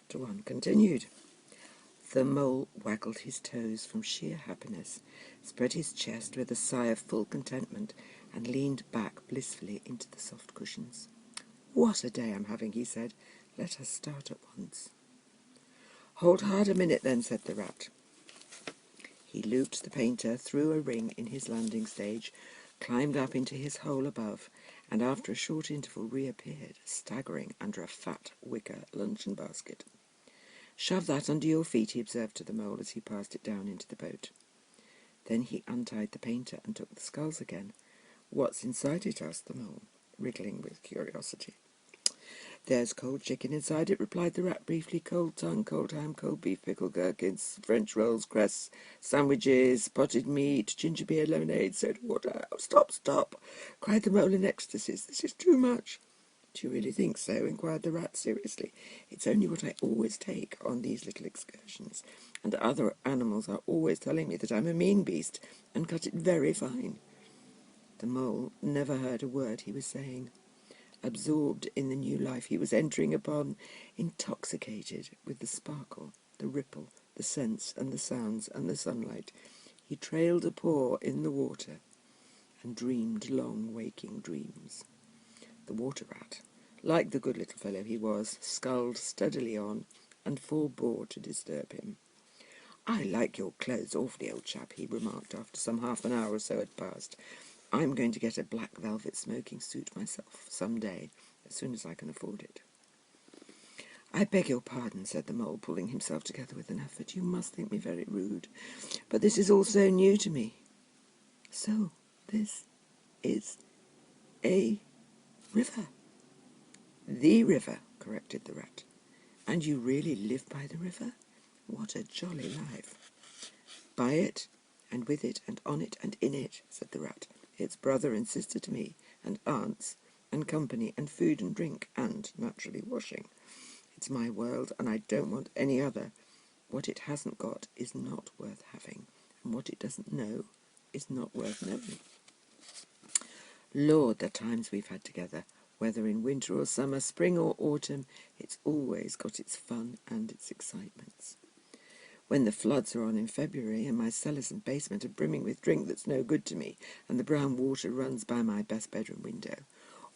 Chapter 1 continued. The mole waggled his toes from sheer happiness, spread his chest with a sigh of full contentment, and leaned back blissfully into the soft cushions. "What a day I'm having," he said. "Let us start at once." "Hold hard a minute then," said the rat. He looped the painter through a ring in his landing stage, climbed up into his hole above, and after a short interval reappeared, staggering under a fat wicker luncheon basket. "Shove that under your feet," he observed to the mole as he passed it down into the boat. Then he untied the painter and took the sculls again. "What's inside it?" asked the mole, wriggling with curiosity. "There's cold chicken inside it," replied the rat briefly. "Cold tongue, cold ham, cold beef, pickled gherkins, French rolls, cress, sandwiches, potted meat, ginger beer, lemonade, soda water." "Oh, stop, cried the mole in ecstasies. "This is too much." "Do you really think so?" inquired the rat seriously. "It's only what I always take on these little excursions, and other animals are always telling me that I'm a mean beast and cut it very fine." The mole never heard a word he was saying. Absorbed in the new life he was entering upon, intoxicated with the sparkle, the ripple, the scents and the sounds and the sunlight, he trailed a paw in the water and dreamed long waking dreams. The water rat, like the good little fellow he was, sculled steadily on and forbore to disturb him. "I like your clothes awfully, old chap," he remarked after some half an hour or so had passed. "I'm going to get a black velvet smoking suit myself some day, as soon as I can afford it." "I beg your pardon," said the mole, pulling himself together with an effort. "You must think me very rude, but this is all so new to me." "So this is a river?" "The river," corrected the rat. "And you really live by the river? What a jolly life." "By it, and with it, and on it, and in it," said the rat. "It's brother and sister to me, and aunts, and company, and food and drink, and, naturally, washing. It's my world, and I don't want any other. What it hasn't got is not worth having, and what it doesn't know is not worth knowing. Lord, the times we've had together, whether in winter or summer, spring or autumn, it's always got its fun and its excitements. When the floods are on in February and my cellars and basement are brimming with drink that's no good to me and the brown water runs by my best bedroom window,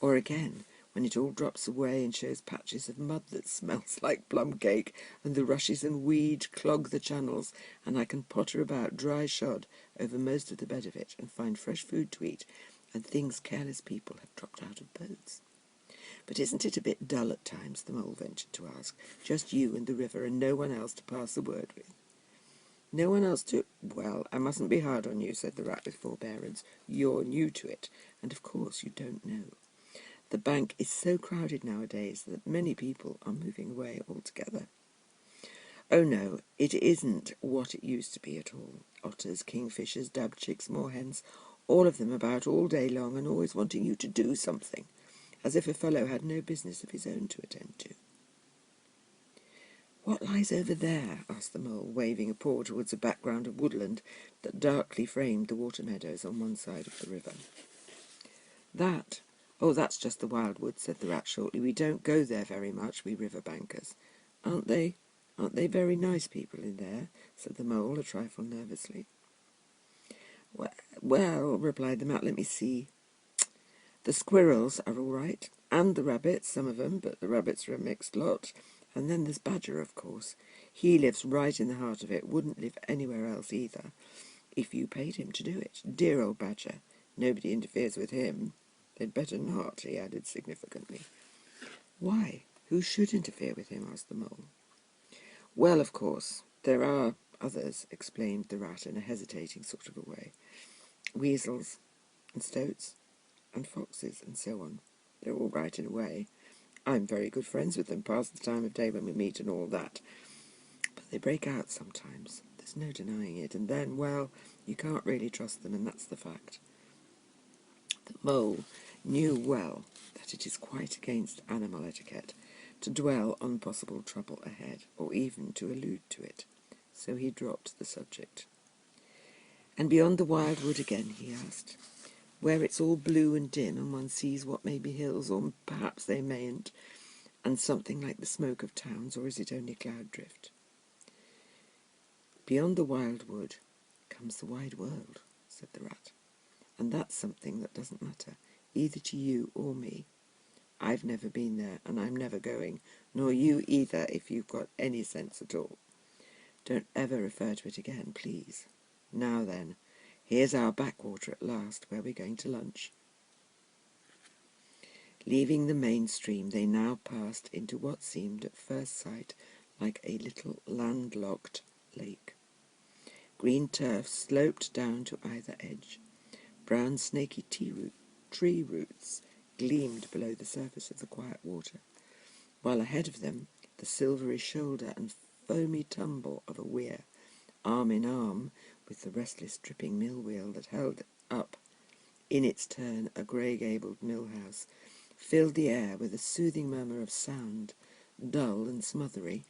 or again when it all drops away and shows patches of mud that smells like plum cake and the rushes and weed clog the channels and I can potter about dry shod over most of the bed of it and find fresh food to eat and things careless people have dropped out of boats. But isn't it a bit dull at times?" the mole ventured to ask. "Just you and the river and no one else to pass the word with." "No one else to—" "Well, I mustn't be hard on you," said the rat with forbearance. "You're new to it, and of course you don't know. The bank is so crowded nowadays that many people are moving away altogether." "Oh no, it isn't what it used to be at all. Otters, kingfishers, dab chicks, moorhens, all of them about all day long and always wanting you to do something, as if a fellow had no business of his own to attend to." "What lies over there?" asked the mole, waving a paw towards a background of woodland that darkly framed the water meadows on one side of the river. "That? Oh, that's just the wild wood," said the rat shortly. "We don't go there very much, we river bankers." Aren't they very nice people in there?" said the mole, a trifle nervously. Well, replied the mat, "let me see. The squirrels are all right, and the rabbits, some of them, but the rabbits are a mixed lot. And then there's Badger, of course. He lives right in the heart of it, wouldn't live anywhere else either, if you paid him to do it. Dear old Badger. Nobody interferes with him. They'd better not," he added significantly. "Why? Who should interfere with him?" asked the mole. "Well, of course, there are others," explained the rat in a hesitating sort of a way. "Weasels, and stoats, and foxes, and so on. They're all right in a way. I'm very good friends with them, past the time of day when we meet and all that. But they break out sometimes, there's no denying it, and then, well, you can't really trust them, and that's the fact." The mole knew well that it is quite against animal etiquette to dwell on possible trouble ahead, or even to allude to it, so he dropped the subject. "And beyond the wild wood again?" he asked, "where it's all blue and dim and one sees what may be hills, or perhaps they mayn't, and something like the smoke of towns, or is it only cloud drift? Beyond the wild wood comes the wide world, said the rat, and that's something that doesn't matter, either to you or me. I've never been there, and I'm never going, nor you either, if you've got any sense at all. Don't ever refer to it again, please. Now then, here's our backwater at last, where we're going to lunch. Leaving the main stream, they now passed into what seemed at first sight like a little landlocked lake. Green turf sloped down to either edge. Brown snaky tree roots gleamed below the surface of the quiet water, while ahead of them the silvery shoulder and foamy tumble of a weir, arm in arm with the restless dripping mill wheel that held up, in its turn, a grey-gabled mill house, filled the air with a soothing murmur of sound, dull and smothery,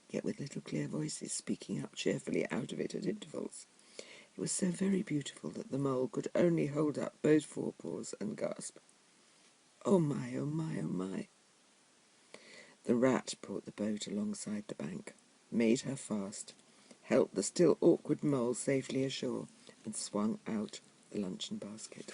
yet with little clear voices speaking up cheerfully out of it at intervals. It was so very beautiful that the mole could only hold up both forepaws and gasp, "Oh my, oh my, oh my." The rat brought the boat alongside the bank, made her fast, helped the still awkward mole safely ashore, and swung out the luncheon basket.